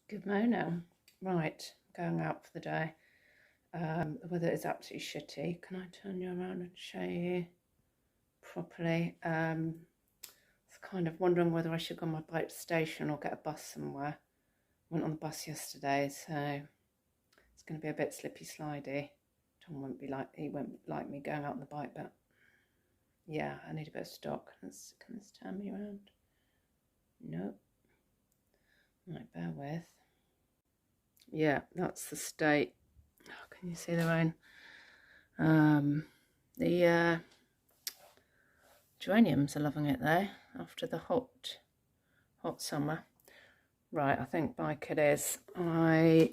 Good morning. Right, going out for the day. The weather is absolutely shitty. Can I turn you around and show you properly? It's kind of wondering whether I should go on my bike to the station or get a bus somewhere. Went on the bus yesterday, so it's going to be a bit slippy slidey. Tom he won't like me going out on the bike, but yeah, I need a bit of stock. Can this turn me around? Nope. Right, bear with. Yeah, that's the state. Oh, can you see the rain? The geraniums are loving it though after the hot summer. Right, I think bike it is. I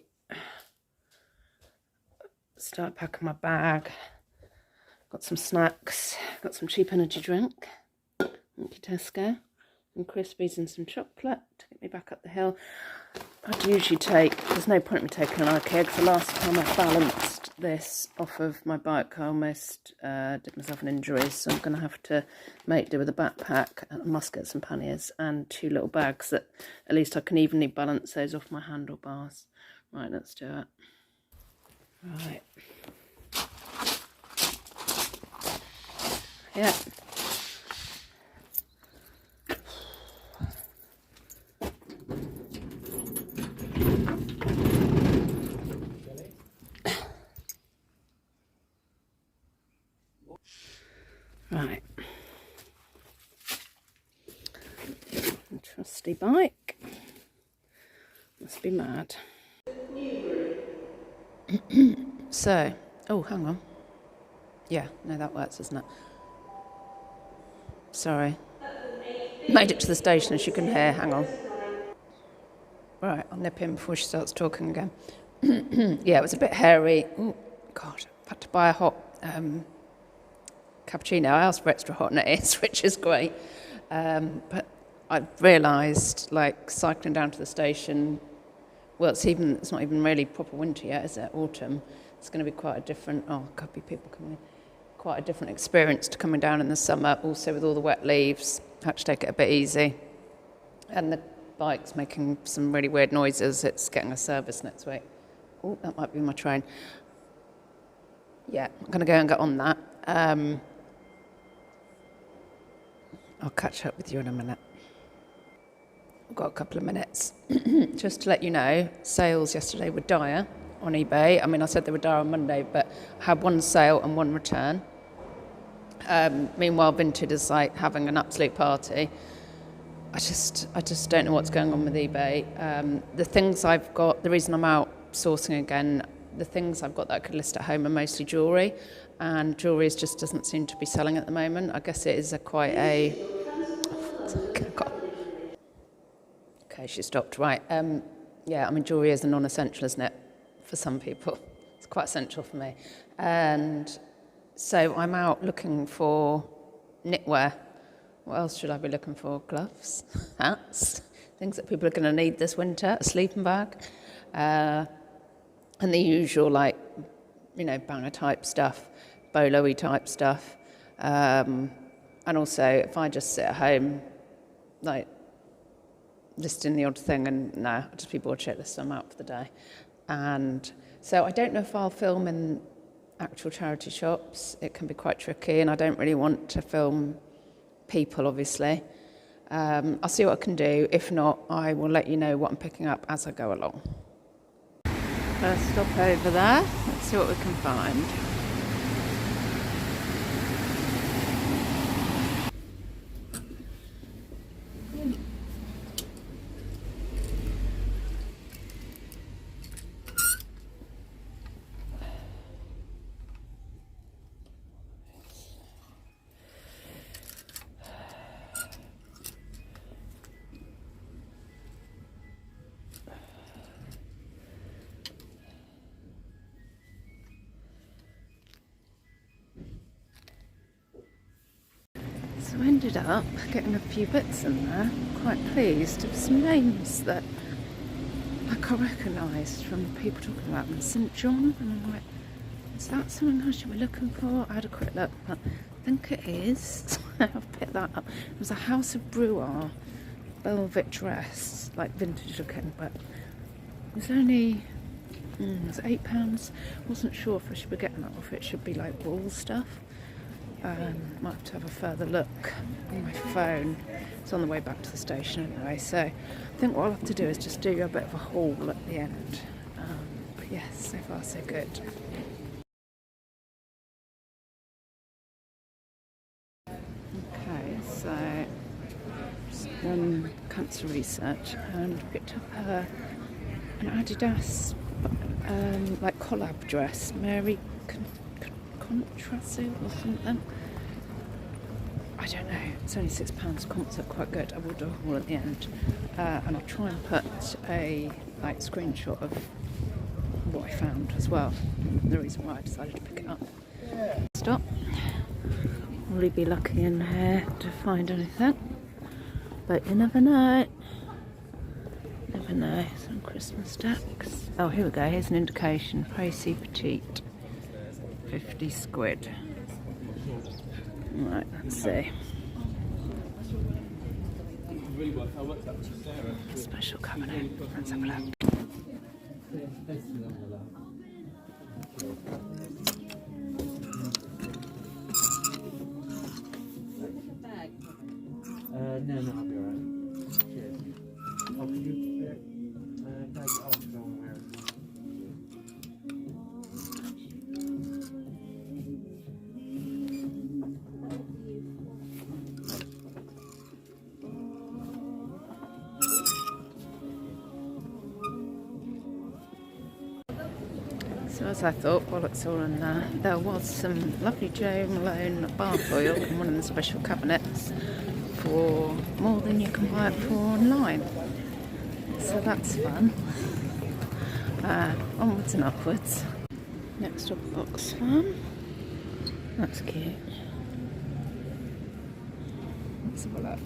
start packing my bag. Got some snacks. Got some cheap energy drink. Thank you, Tesco. Some Crispies and some chocolate to get me back up the hill. I'd usually there's no point in me taking an IKEA because the last time I balanced this off of my bike I almost did myself an injury, so I'm going to have to make do with a backpack, and I must get some panniers and two little bags that at least I can evenly balance those off my handlebars. Right, let's do it. Right. Yeah. Right, trusty bike, must be mad. So, oh, hang on. Yeah, no, that works, doesn't it? Sorry. Made it to the station as you can hear, hang on. Right, I'll nip in before she starts talking again. Yeah, it was a bit hairy. Oh, God, I've had to buy a hot cappuccino. I asked for extra hot and it is, which is great. But I realised, like, cycling down to the station, well, it's not even really proper winter yet, is it? Autumn. It's going to be quite a different, could be people coming in. Quite a different experience to coming down in the summer, also with all the wet leaves. Had to take it a bit easy. And the bike's making some really weird noises. It's getting a service next week. Oh, that might be my train. Yeah, I'm going to go and get on that. I'll catch up with you in a minute. I've got a couple of minutes. Just to let you know, sales yesterday were dire on eBay. I mean, I said they were dire on Monday, but I had one sale and one return. Meanwhile, Vinted is like having an absolute party. I just don't know what's going on with eBay. The things I've got, the reason I'm out sourcing again, the things I've got that I could list at home are mostly jewellery, and jewellery just doesn't seem to be selling at the moment. I guess it is okay, she stopped. Right. Yeah, I mean, jewellery is a non-essential, isn't it, for some people? It's quite essential for me. And so I'm out looking for knitwear. What else should I be looking for? Gloves, hats, things that people are going to need this winter, a sleeping bag, and the usual, like, banger type stuff, bolo-y type stuff. And also, if I just sit at home, like, listing the odd thing, and no, I'll just be bored shitless, so I'm out for the day. And so I don't know if I'll film in actual charity shops. It can be quite tricky, and I don't really want to film people, obviously. I'll see what I can do. If not, I will let you know what I'm picking up as I go along. First stop over there. Let's see what we can find. So I ended up getting a few bits in there. Quite pleased. There were some names that I recognised from the people talking about them. St John, and I'm like, is that something I should be looking for? I had a quick look, but I think it is. So I've picked that up. It was a House of Brewer velvet dress, like vintage looking, but was only it was £8. Wasn't sure if I should be getting that or if it should be like wool stuff. Might have to have a further look on my phone. It's on the way back to the station anyway, so I think what I'll have to do is just do a bit of a haul at the end. But yes, so far so good. Okay, so just done cancer research and picked up an Adidas like collab dress, Mary Contrassu or something. I don't know, it's only £6, comps are quite good. I will do a haul at the end, and I'll try and put a like screenshot of what I found as well, the reason why I decided to pick it up. Stop. Will you be lucky in here to find anything? But you never know. Never know. Some Christmas decks. Oh, here we go. Here's an indication. Précis Petite. 50 squid. Right, let's see. Special cabinet. Let's have a look. No, I'll be alright. Cheers. Oh, can you take it off? I don't want to wear it. So as I thought, bollocks all in there. There was some lovely Jo Malone bath oil in one of the special cabinets for more than you can buy it for online. So that's fun. Onwards and upwards. Next up, Oxfam. That's cute. Let's have a look.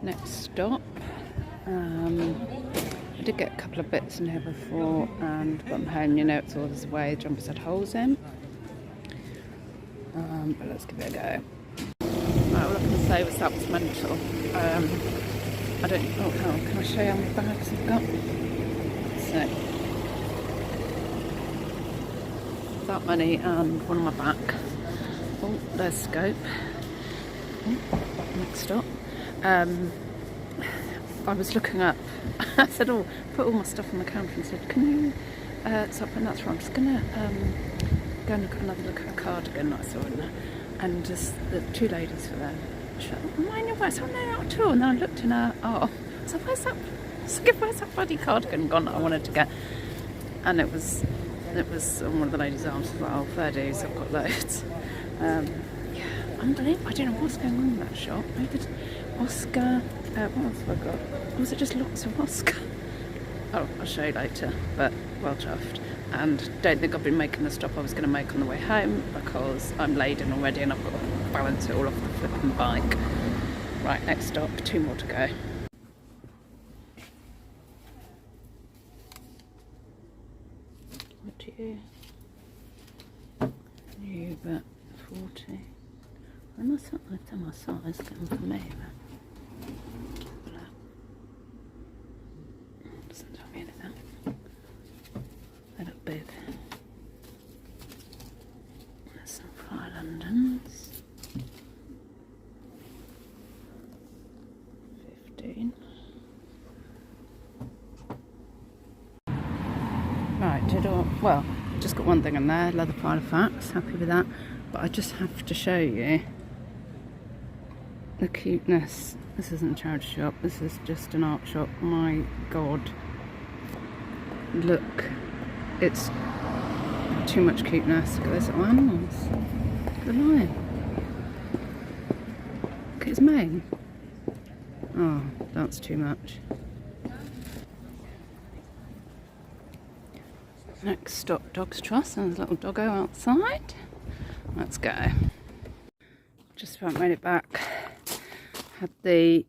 Next stop. I did get a couple of bits in here before and got them home. You know, it's all this way. The jumpers had holes in. But let's give it a go. Right, all I can say was that was mental. I don't. Oh, can I show you how many bags I've got? So that many and one on my back. Oh, there's scope. Oh, next stop. I was looking up, I said, oh, put all my stuff on the counter and said, can you, so I put that through, I'm just going to go and look at another look at a cardigan that I saw in there, and just the two ladies were there, she said, oh, mine your voice, oh no, not at all, and then I looked in her, I said, where's that bloody cardigan gone that I wanted to get, and it was on one of the ladies' arms, as well, fair dues, I've got loads. Yeah, unbelievable. I don't know what's going on in that shop. Maybe OSKA. What else have I got? Or was it just lots of OSKA? Oh, I'll show you later. But well chuffed. And don't think I've been making the stop I was going to make on the way home because I'm laden already and I've got to balance it all off the flipping bike. Right, next stop. 2 more to go. What do you bet 40. I'm not something to my size going for me, but doesn't tell me anything. They look big. There's some Fire Londons. 15. Right, well, just got one thing in there, leather pile of facts, happy with that. But I just have to show you the cuteness. This isn't a charity shop, this is just an art shop. My god, look, it's too much cuteness. Look at those little animals. Look at the lion. main? Oh, that's too much. Next stop, Dog's Trust, and there's a little doggo outside. Let's go. Just about made it back. Had the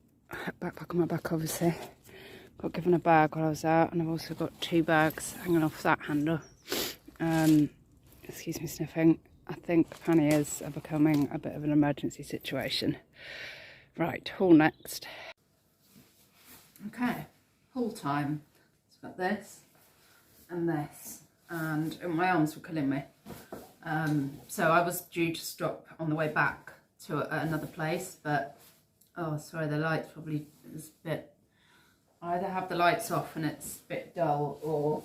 backpack on my back, obviously. Got given a bag while I was out, and I've also got 2 bags hanging off that handle. Excuse me sniffing. I think panniers are becoming a bit of an emergency situation. Right, haul next. Okay, haul time. It's got this and this, and my arms were killing me. So I was due to stop on the way back to another place, but oh, sorry, the lights probably is a bit. I either have the lights off and it's a bit dull, or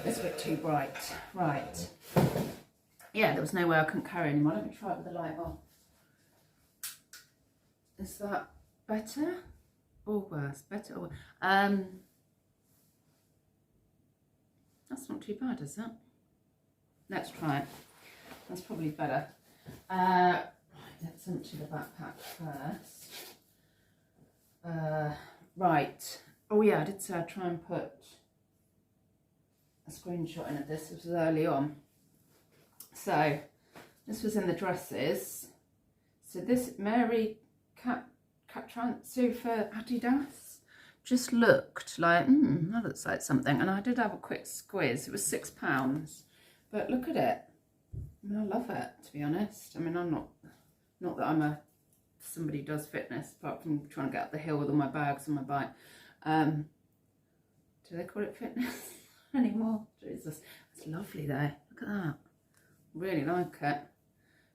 it's a bit too bright. Right. Yeah, there was no way I couldn't carry anymore. Let me try it with the light on. Is that better or worse? Better or worse? That's not too bad, is it? Let's try it. That's probably better. Right, let's empty the backpack first. Right. Oh yeah, I did say I'd try and put a screenshot in of this. This was early on. So this was in the dresses. So this Mary Catransu for Adidas just looked like, that looks like something. And I did have a quick squiz. It was £6, but look at it. I mean, I love it, to be honest. I mean, I'm not that I'm somebody who does fitness, apart from trying to get up the hill with all my bags on my bike. Do they call it fitness anymore? Jesus, it's lovely though. Look at that. Really like it.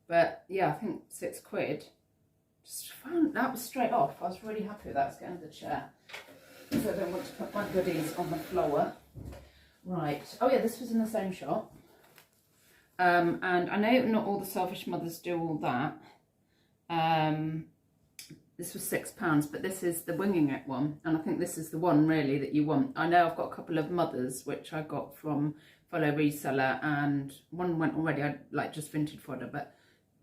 But yeah, I think £6. Just found that was straight off. I was really happy with that. Let's get under the chair, so I don't want to put my goodies on the floor. Right. Oh yeah, this was in the same shop. And I know not all the Selfish Mothers do all that. This was £6, but this is the Winging It one, and I think this is the one really that you want. I know I've got a couple of mothers which I got from fellow reseller, and one went already. I like just vintage fodder,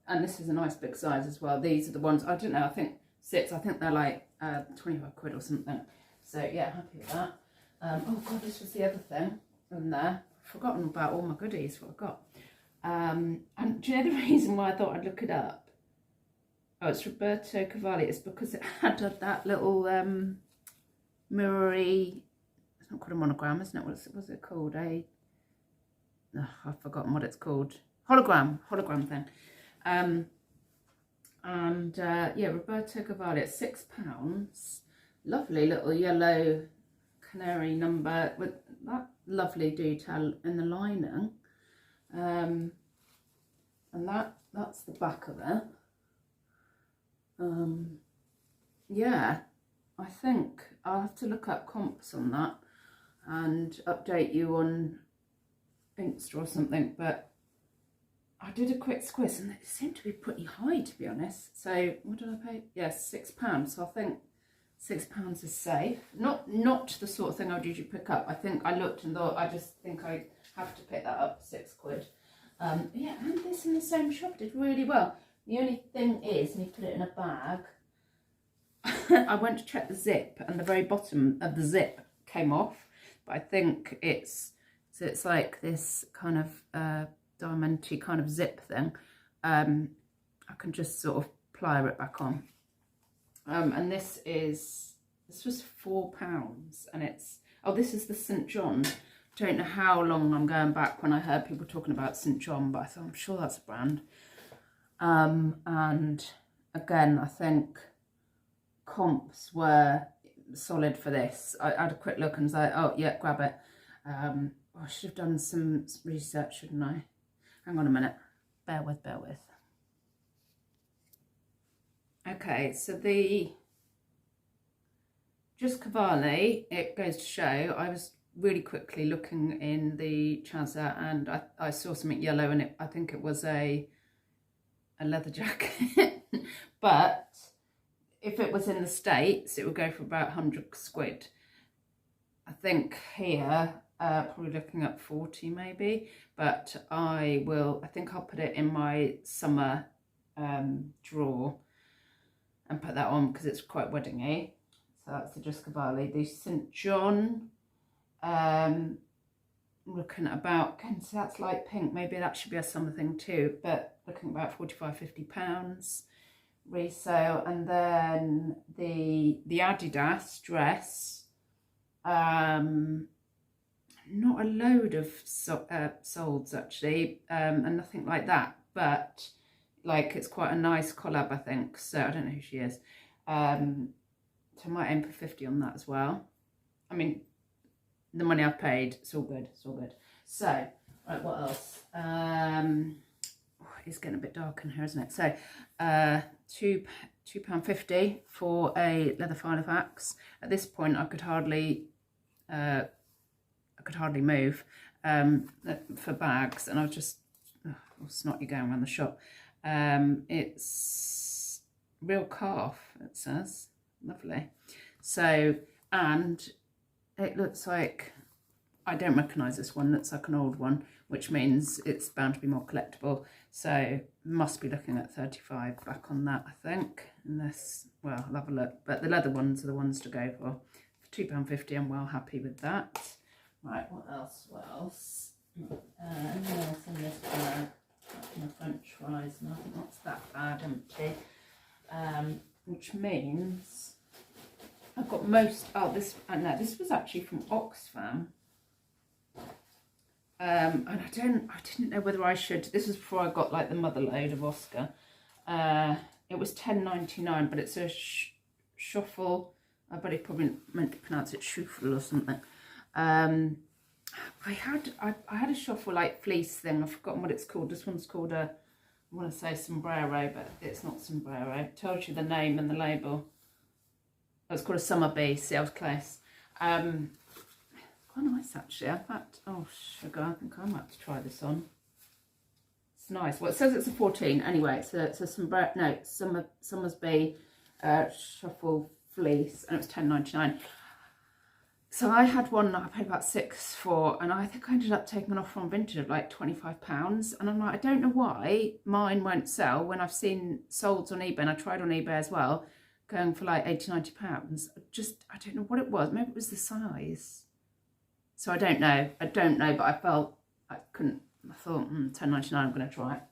and this is a nice big size as well. These are the ones, I don't know, I think 6. I think they're like 25 quid or something. So yeah, happy with that. Oh god, this was the other thing in there. I've forgotten about all my goodies, what I got. And do you know the reason why I thought I'd look it up? Oh, it's Roberto Cavalli. It's because it had that little mirrory. It's not called a monogram, isn't it? What's it called? I've forgotten what it's called. Hologram thing. Yeah, Roberto Cavalli. It's £6. Lovely little yellow canary number with that lovely detail in the lining. And that's the back of it. Yeah, I think I'll have to look up comps on that and update you on Insta or something, but I did a quick squiz and they seem to be pretty high, to be honest. So what did I pay? Yes, £6. So I think £6 is safe. Not the sort of thing I would usually pick up. I think I looked and thought, I just think I have to pick that up, £6. Yeah, and this in the same shop did really well. The only thing is, when you put it in a bag, I went to check the zip, and the very bottom of the zip came off. But I think it's like this kind of diamond-y kind of zip thing. I can just sort of plier it back on. And this was £4, and it's, oh, this is the St. John. Don't know how long I'm going back when I heard people talking about St. John, but I thought, I'm sure that's a brand. And again, I think comps were solid for this. I had a quick look and was like, oh yeah, grab it. I should have done some research, shouldn't I? Hang on a minute. Bear with. Okay, so just Cavalli, it goes to show, I was really quickly looking in the Chazza, and I saw something yellow, and I think it was a leather jacket. But if it was in the States, it would go for about 100 quid. I think here, probably looking at 40 maybe, but I think I'll put it in my summer drawer. and put that on because it's quite weddingy. So that's the Juscavali. The St John, looking at about, so that's light pink, maybe that should be a summer thing too, but looking about £45–50 resale. And then the Adidas dress, not a load of solds actually, and nothing like that, but like it's quite a nice collab, I think. So I don't know who she is. So I might aim for 50 on that as well. I mean, the money I've paid, it's all good, it's all good. So, right, what else? It's getting a bit dark in here, isn't it? So, £2.50 for a leather Filofax. At this point, I could hardly move for bags, and I was just snotty going around the shop. It's real calf, it says. Lovely. So, and it looks like, I don't recognise this one, looks like an old one, which means it's bound to be more collectible. So must be looking at 35 back on that, I think. Unless, well, I'll have a look. But the leather ones are the ones to go for. For £2.50, I'm well happy with that. Right, what else? What else? Anything else in this bag? My French fries, and I think that's that bag empty. Which means I've got most. Oh, this. No, this was actually from Oxfam. And I didn't know whether I should. This was before I got like the motherload of OSKA. It was $10.99, but it's a shuffle. I bet he probably meant to pronounce it shuffle or something. I had a shuffle like fleece thing. I've forgotten what it's called. This one's called a, I want to say sombrero, but it's not sombrero. It tells you the name and the label. Oh, it's called a summer bee. See, I was close. Quite nice actually. In fact, oh sugar, I think I might have to try this on. It's nice. Well, it says it's a 14 anyway. It's a sombrero. No, it's Summer's Bee shuffle fleece, and it was $10.99. So I had one that I paid about £6 for, and I think I ended up taking an offer on Vinted of like £25. And I'm like, I don't know why mine won't sell when I've seen solds on eBay, and I tried on eBay as well, going for like £80–90. I don't know what it was. Maybe it was the size. So I don't know, but I felt I couldn't. I thought, $10.99, I'm going to try it.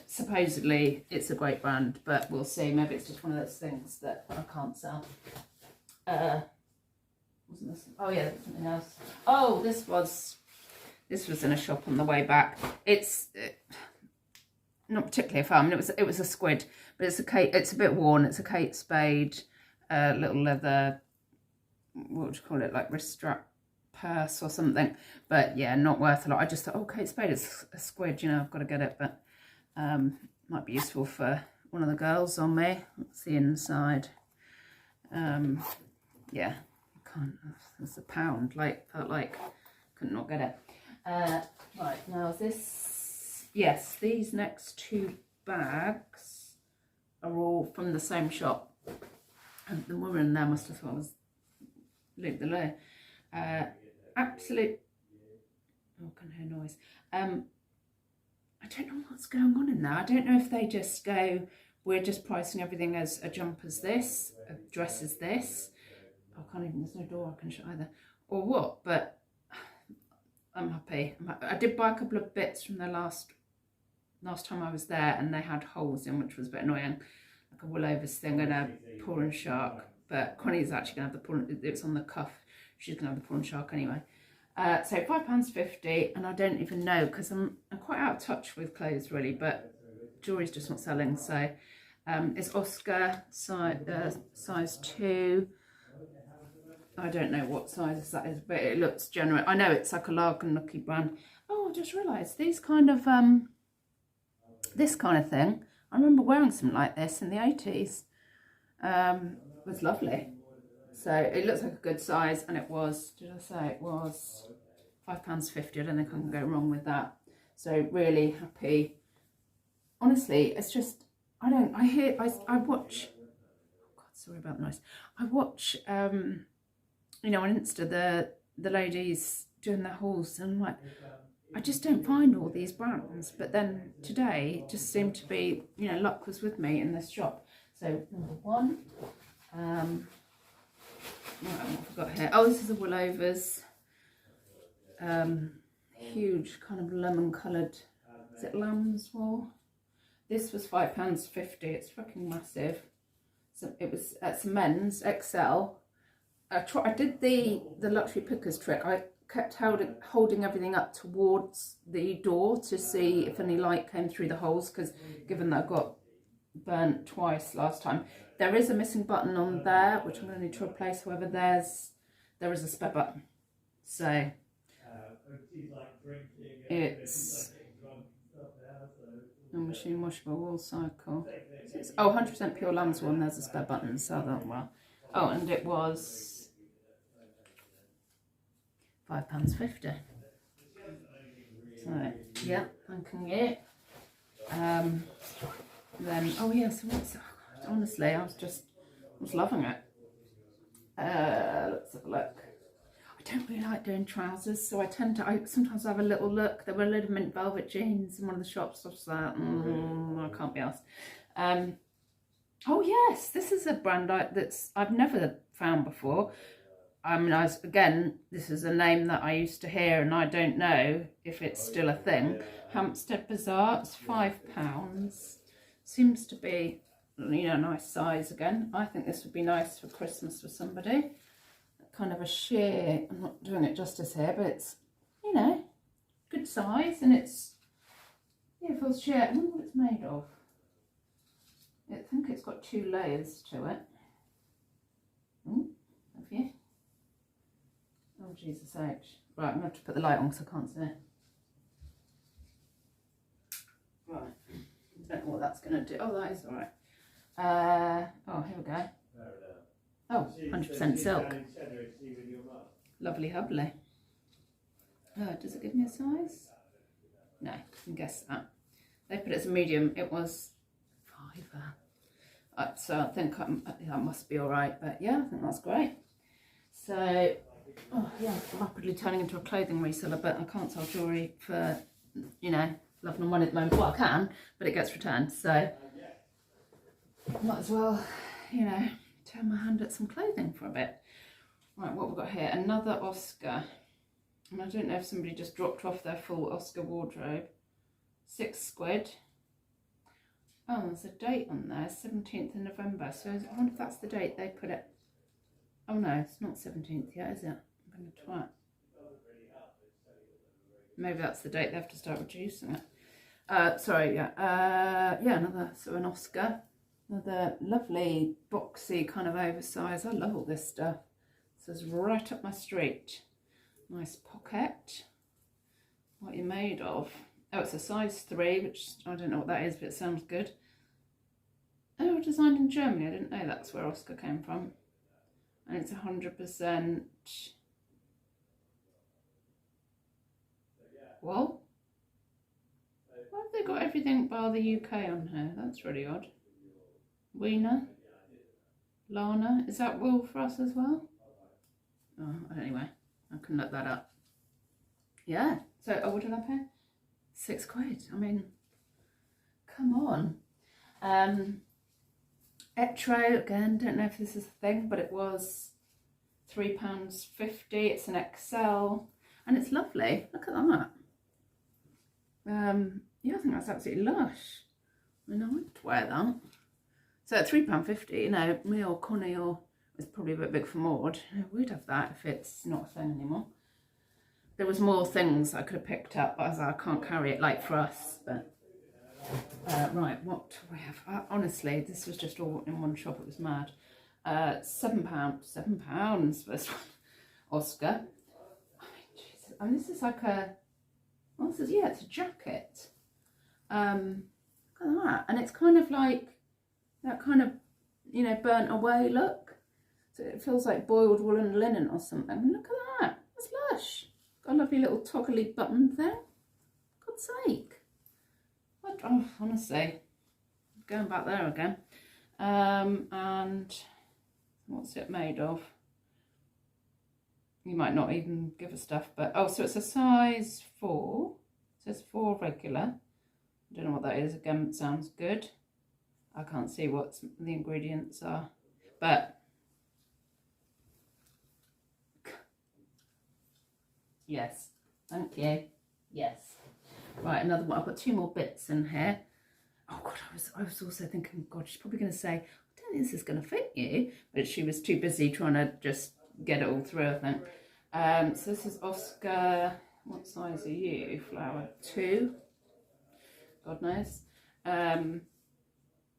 Supposedly it's a great brand, but we'll see. Maybe it's just one of those things that I can't sell. Wasn't this? Oh yeah, there's something else. Oh, this was in a shop on the way back. It's not particularly a farm. It was a squid, but it's a bit worn. It's a Kate Spade little leather. What would you call it? Like wrist strap purse or something. But yeah, not worth a lot. I just thought, oh, Kate Spade is a squid. You know, I've got to get it, but might be useful for one of the girls on me. Let's see inside. Yeah. It's £1, like felt like couldn't not get it. Right, now this, yes, these next two bags are all from the same shop, and the woman there must have thought I was Luke the Lawyer. Absolute, oh, I can hear noise. I don't know what's going on in there. I don't know if they just go, we're just pricing everything as a jumper's this, a dress is this. I can't even, there's no door I can shut either, or what, but I'm happy. I did buy a couple of bits from the last time I was there, and they had holes in, which was a bit annoying, like a Willovers thing and a Paw and Shark, but Connie's actually going to have the Paw, it's on the cuff, she's going to have the Paw and Shark anyway. So £5.50, and I don't even know, because I'm quite out of touch with clothes really, but jewellery's just not selling, so it's OSKA, size 2. I don't know what size that is, but it looks generous. I know it's like a Larkin-looky brand. Oh, I just realised these kind of, this kind of thing. I remember wearing something like this in the 80s. It was lovely. So it looks like a good size, and it was, did I say it was £5.50? I don't think I can go wrong with that. So really happy. Honestly, it's just, I watch, oh God, sorry about the noise. I watch, you know, on Insta, the ladies doing their hauls, and I'm like, I just don't find all these brands. But then today just seemed to be, you know, luck was with me in this shop. So number one, what have I got here? Oh, this is a Willovers, huge kind of lemon coloured, is it lamb's wool? This was £5.50, it's fucking massive. So it was some men's XL. I did the luxury pickers trick. I kept holding everything up towards the door to see if any light came through the holes, because given that I got burnt twice last time, there is a missing button on there which I'm going to need to replace. However, there is a spare button, so it's a machine washable wool cycle. So it's 100% pure lamb's wool, and there's a spare button, so that well. Oh, and it was £5.50. So yeah, thanking you. Then oh yeah, so what's, honestly, I was loving it. Let's have a look. I don't really like doing trousers, so I sometimes have a little look. There were a load of mint velvet jeans in one of the shops. I was like, I can't be asked. Oh yes, this is a brand I've never found before. I mean, again, this is a name that I used to hear, and I don't know if it's still a thing. Hampstead Bazaar, it's £5. Seems to be, nice size again. I think this would be nice for Christmas for somebody. Kind of a sheer, I'm not doing it justice here, but it's, good size, and it's, it feels sheer. I wonder what it's made of. I think it's got 2 layers to it. Ooh, have you? Oh, Jesus H. Right, I'm going to have to put the light on because I can't see it. Right. I don't know what that's going to do. Oh, that is alright. Oh, here we go. Oh, 100% silk. Lovely hubbly. Does it give me a size? No, I can guess that. They put it as a medium. It was £5. So I think that must be alright. But yeah, I think that's great. So, oh yeah, rapidly turning into a clothing reseller, but I can't sell jewellery for, love no money at the moment. Well, I can, but it gets returned. So, might as well, turn my hand at some clothing for a bit. Right, what have we got here? Another OSKA. And I don't know if somebody just dropped off their full OSKA wardrobe. £6. Oh, there's a date on there, 17th of November. So I wonder if that's the date they put it. Oh no, it's not 17th yet, is it? I'm going to try it. Maybe that's the date they have to start reducing it. Sorry, yeah. Another, so an OSKA. Another lovely, boxy, kind of oversized. I love all this stuff. This is right up my street. Nice pocket. What are you made of? Oh, it's a size 3, which I don't know what that is, but it sounds good. Oh, designed in Germany. I didn't know that's where OSKA came from. And it's 100% wool. Why have they got everything bar the UK on here? That's really odd. Wiener, Lana, is that wool for us as well? Oh, anyway, I can look that up. Yeah, so, what did I pay? £6. I mean, come on. Etro, again, don't know if this is a thing, but it was £3.50. It's an XL, and it's lovely. Look at that. Yeah, I think that's absolutely lush. I mean, I would wear that. So at £3.50, me or Connie, or it's probably a bit big for Maud, we'd have that if it's not a thing anymore. There was more things I could have picked up, but I can't carry it like for us. But right, what do we have? Honestly, this was just all in one shop. It was mad. £7 for this one. OSKA. I mean, Jesus. I mean, this is like a. Well, this is, yeah, it's a jacket. Look at that, and it's kind of like that kind of, burnt away look. So it feels like boiled woolen linen or something. Look at that. That's lush. Got a lovely little toggly button there. God's sake. What, oh, honestly, going back there again. And what's it made of? You might not even give a stuff, but oh, so it's a size 4. It says 4 regular. I don't know what that is. Again, it sounds good. I can't see what the ingredients are, but yes, thank you. Yes. Right, another one. I've got 2 more bits in here. Oh God, I was also thinking, God, she's probably going to say, I don't think this is going to fit you, but she was too busy trying to just get it all through, I think. So this is OSKA. What size are you? Flour 2. God knows.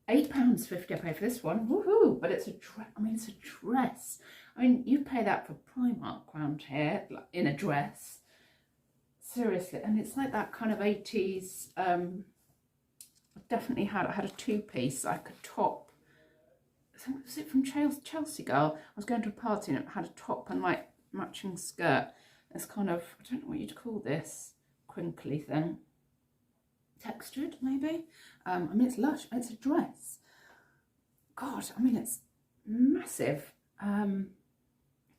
£8.50 I pay for this one. Woohoo! But it's a dress. I mean, it's a dress. I mean, you pay that for Primark round here, like in a dress. Seriously, and it's like that kind of 80s. I definitely I had a 2-piece, like a top. I think, was it from Chelsea Girl? I was going to a party and it had a top and like matching skirt. It's kind of, I don't know what you'd call this, crinkly thing. Textured, maybe. I mean, it's lush. It's a dress. God, I mean, it's massive. It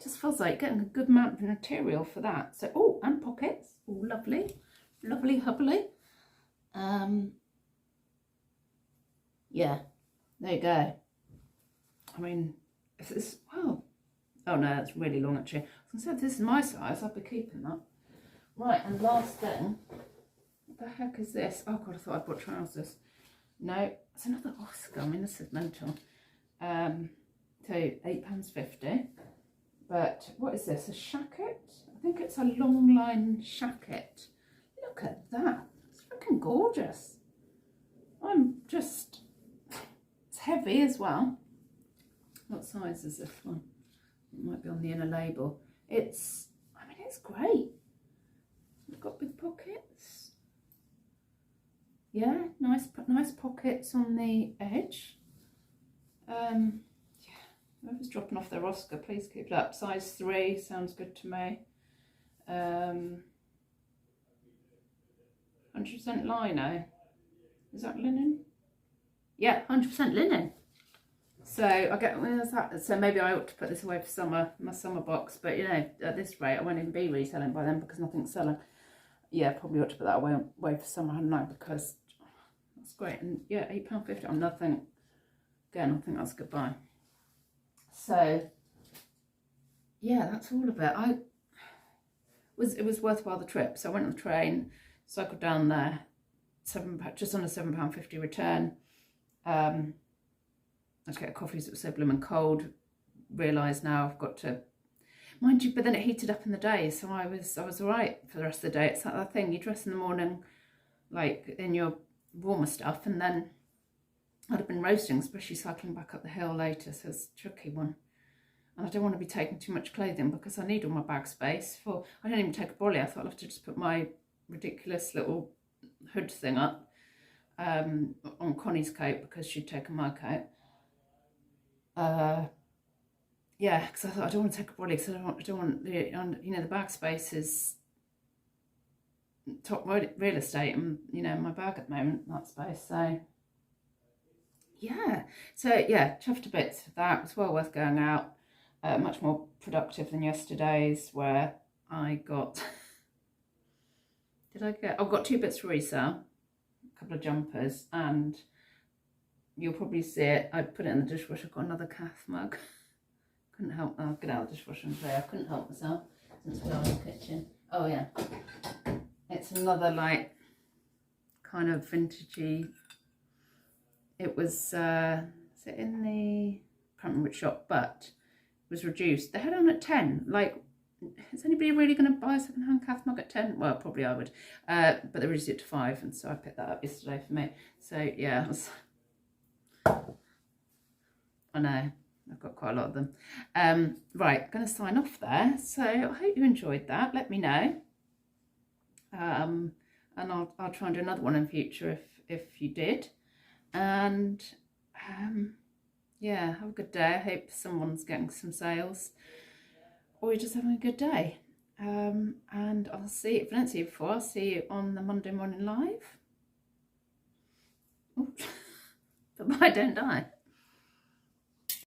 just feels like getting a good amount of material for that. So, oh, and pockets. Oh, lovely. Lovely, hubbly. Yeah, there you go. I mean, if this, well, oh no, it's really long actually. I was going to say, if this is my size, I'd be keeping that. Right, and last thing. What the heck is this? Oh God, I thought I bought trousers. No, it's another OSKA. I mean, this is mental. So £8.50. But what is this? A shacket? I think it's a long line shacket. Look at that. It's freaking gorgeous. I'm just, it's heavy as well. What size is this one? It might be on the inner label. It's, I mean, it's great. It's got big pockets. Yeah, nice pockets on the edge. Yeah, whoever's dropping off their OSKA, please keep it up. Size 3 sounds good to me. 100% lino. Is that linen? Yeah, 100% linen. So I get, where's that? So maybe I ought to put this away for summer, my summer box. But you know, at this rate, I won't even be reselling by then because nothing's selling. Yeah, probably ought to put that away for summer, hadn't I? Because that's great. And yeah, £8.50 on nothing. Again, I think that's goodbye. So yeah, that's all of it. It was worthwhile the trip. So I went on the train, cycled down there, just on a £7.50 return. Let's get coffees. It was so blooming cold. Realised now I've got to, mind you, but then it heated up in the day, so I was all right for the rest of the day. It's like that thing, you dress in the morning like in your warmer stuff, and then I'd have been roasting, especially cycling back up the hill later, so it's a tricky one. And I don't want to be taking too much clothing because I need all my bag space for, I don't even take a brolly. I thought I'd have to just put my ridiculous little hood thing up on Connie's coat because she'd taken my coat. Yeah, because I thought I don't want to take a brolly because I don't want the, you know, the bag space is top real estate, and you know, my bag at the moment, that space. So yeah, chuffed to bits with that. It was well worth going out. Much more productive than yesterday's, where I got I've got 2 bits for resale, a couple of jumpers, and you'll probably see it. I put it in the dishwasher. Got another calf mug. Couldn't help. I'll get out of the dishwasher and say I couldn't help myself since we are in the kitchen. Oh yeah, it's another like kind of vintagey. It was is it in the, I can't remember which shop, but it was reduced. They had it on at 10. Like, is anybody really going to buy a second-hand calf mug at 10? Well, probably I would. But they reduced it to 5, and so I picked that up yesterday for me. So yeah, I know, I've got quite a lot of them. Right, going to sign off there. So I hope you enjoyed that. Let me know. And I'll try and do another one in future if you did. And yeah, have a good day. I hope someone's getting some sales, or you're just having a good day. And I'll see you, if I don't see you before, I'll see you on the Monday morning live. But bye, don't die.